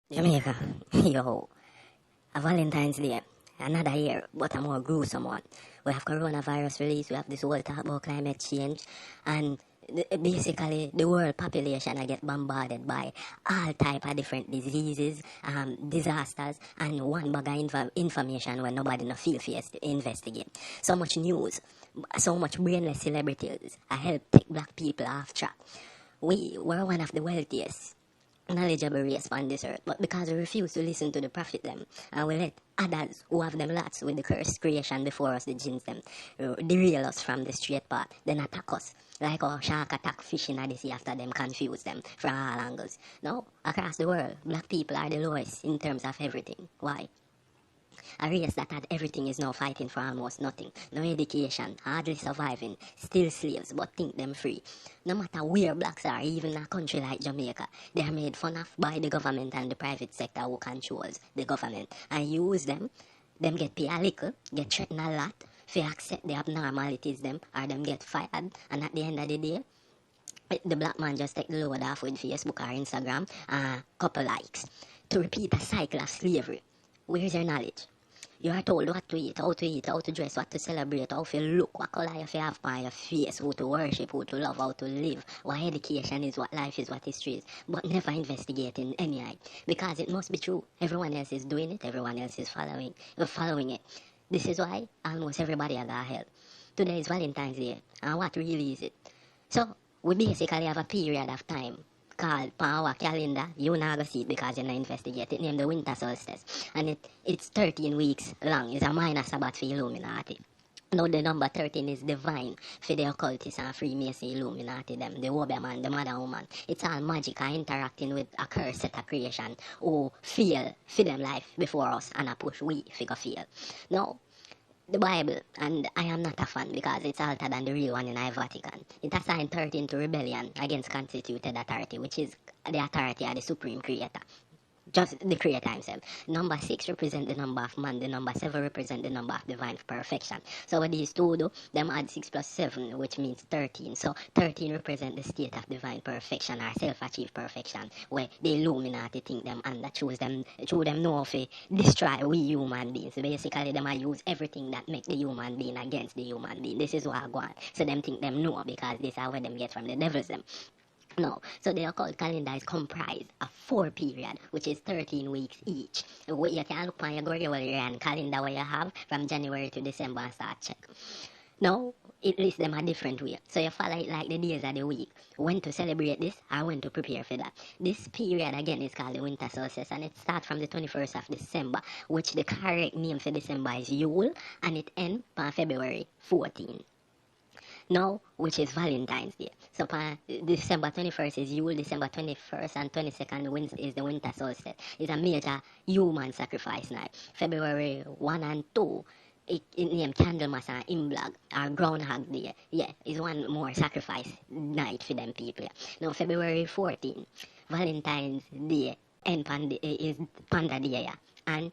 Jamaica, yo, a Valentine's Day, another year, but a more gruesome one. We have coronavirus release, we have this whole talk about climate change, and basically the world population I get bombarded by all type of different diseases, disasters, and one bag of information when nobody no feel face to investigate. So much news, so much brainless celebrities. I help take black people off track. We were one of the wealthiest knowledgeable race on this earth, but because we refuse to listen to the prophet them, and we let others who have them lots with the cursed creation before us, the jinns them, derail us from the straight path, then attack us. Like how shark attack fish in the sea after them confuse them from all angles. No, across the world, black people are the lowest in terms of everything. Why? A race that had everything is now fighting for almost nothing. No education, hardly surviving, still slaves, but think them free. No matter where blacks are, even in a country like Jamaica, they are made fun of by the government and the private sector who controls the government and use them. Them get paid a little, get threatened a lot, if accept the abnormalities them, or them get fired, and at the end of the day, the black man just take the load off with Facebook or Instagram, couple likes, to repeat a cycle of slavery. Where's your knowledge? You are told what to eat, how to dress, what to celebrate, how to look, what color you have on your face, who to worship, who to love, how to live, what education is, what life is, what history is, but never investigating any eye. Because it must be true. Everyone else is doing it, everyone else is following it. This is why almost everybody has got help. Today is Valentine's Day, and what really is it? So, we basically have a period of time called on our calendar. You not gonna see it because you're not investigate it. Named the winter solstice. And it's 13 weeks long. It's a minor Sabbath for Illuminati. Now the number 13 is divine for the occultists and Freemason Illuminati them, the Wobia man, the mother woman. It's all magic and interacting with a cursed set of creation who feel for them life before us and a push we figure feel. Now the Bible, and I am not a fan because it's altered than the real one in the Vatican. It assigned 13 to rebellion against constituted authority, which is the authority of the supreme creator. Just the creator himself. Number 6 represent the number of man, the number 7 represent the number of divine perfection. So what these two do, them add 6 plus 7, which means 13. So 13 represent the state of divine perfection or self-achieved perfection, where the Illuminati think them and that choose them know if they destroy we human beings. So basically them use everything that make the human being against the human being. This is what I go on. So them think them know because this is where them get from the devils them. No, so the occult calendar is comprised of 4 periods, which is 13 weeks each. You can look on your Gregorian calendar where you have from January to December and start check. Now, it lists them a different way. So you follow it like the days of the week. When to celebrate this or when to prepare for that. This period again is called the winter solstice and it starts from the 21st of December, which the correct name for December is Yule, and it ends on February 14. Now, which is Valentine's Day. So, December 21st is Yule, December 21st and 22nd is the winter solstice. It's a major human sacrifice night. February 1 and 2, it named Candlemas and Imblog, or Groundhog Day. Yeah, it's one more sacrifice night for them people. Now, February 14, Valentine's Day is Panda Day, yeah. And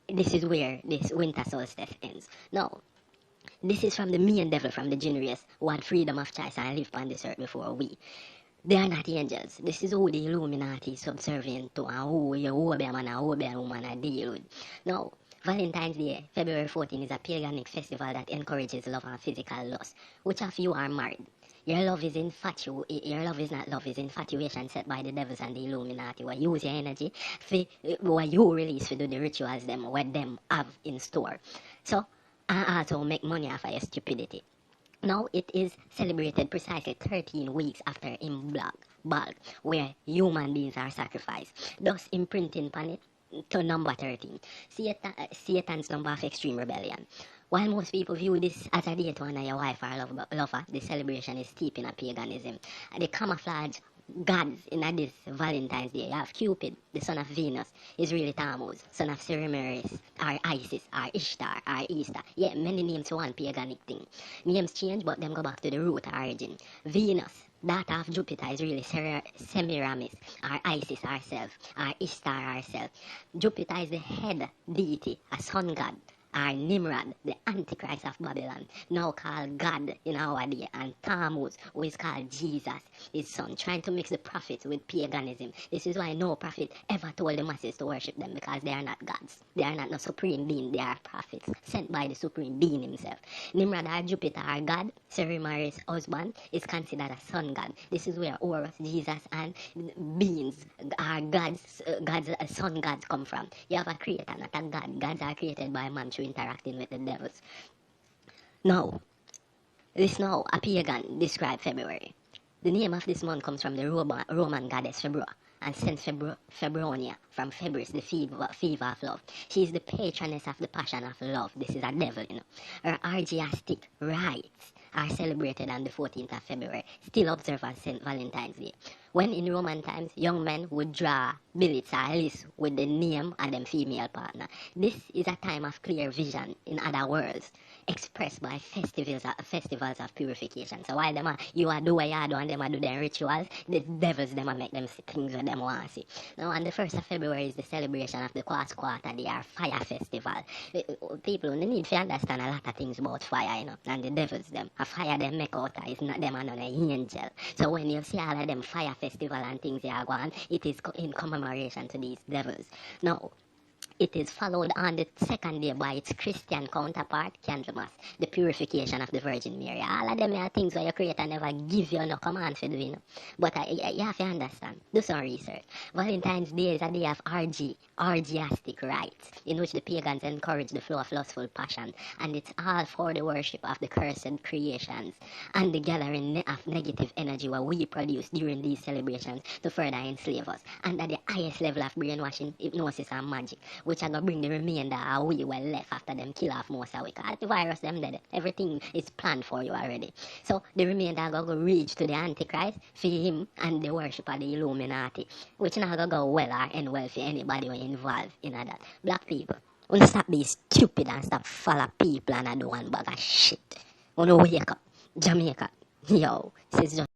this is where this winter solstice ends. Now, this is from the main devil, from the jinn race, who had freedom of choice and lived on this earth before we. They are not angels. This is who the Illuminati is subservient to and who your Obeah man and Obeah woman are deal with. Now, Valentine's Day, February 14, is a paganic festival that encourages love and physical lust. Which of you are married? Your love is your love is not love, is infatuation set by the devils and the Illuminati, where you use your energy for what you release to do the rituals them what them have in store. So, and also make money off of your stupidity. Now it is celebrated precisely 13 weeks after Imbolc, where human beings are sacrificed, thus imprinting upon it to number 13, Satan's number of extreme rebellion. While most people view this as a day to honor your wife or lover, the celebration is steeped in a paganism. The camouflage gods in this Valentine's Day, you have Cupid, the son of Venus, is really Tammuz, son of Semiramis, or Isis, or Ishtar, or Easter. Yeah, many names for one paganic thing. Names change, but them go back to the root origin. Venus, daughter of Jupiter, is really Semiramis, or Isis herself, or Ishtar herself. Jupiter is the head deity, a sun god, are Nimrod, the Antichrist of Babylon, now called God in our day, and Tammuz, who is called Jesus, his son, trying to mix the prophets with paganism. This is why no prophet ever told the masses to worship them, because they are not gods. They are not no supreme being. They are prophets sent by the supreme being himself. Nimrod or Jupiter, our god, Sarimaris' husband, is considered a sun god. This is where Horus, Jesus, and beings are gods, sun gods come from. You have a creator, not a god. Gods are created by man through interacting with the devils. Now, a pagan described February. The name of this month comes from the Roman goddess Febra, and since Febronia, from Febris, the fever of love. She is the patroness of the passion of love. This is a devil, you know. Her orgiastic rites are celebrated on the 14th of February, still observed on St. Valentine's Day. When in Roman times, young men would draw billets or lists with the name and them female partner. This is a time of clear vision, in other words, expressed by festivals of purification. So while you are do what you do and them are do their rituals, the devils them make them see things that them want to see. Now on the 1st of February is the celebration of the Quarter Day, our fire festival. People they need to understand a lot of things about fire, you know, and the devils them. A fire them make out is not them and an angel. So when you see all of them fire festival and things they are going, it is in commemoration to these devils. Now, it is followed on the second day by its Christian counterpart, Candlemas, the purification of the Virgin Mary. All of them are things where your creator never give you no command for doing. But you have to understand, do some research. Valentine's Day is a day of orgiastic rites, in which the pagans encourage the flow of lustful passion, and it's all for the worship of the cursed creations and the gathering of negative energy what we produce during these celebrations to further enslave us, and at the highest level of brainwashing, hypnosis, and magic, which are going to bring the remainder of we were left after them kill off most of it. Because the virus them dead. Everything is planned for you already. So the remainder are going to reach to the Antichrist for him and the worship of the Illuminati, which not going to go well or end well for anybody who involved in that. Black people, wanna stop being stupid and stop follow people and do one bag of shit. Wanna wake up. Jamaica. Yo, this is just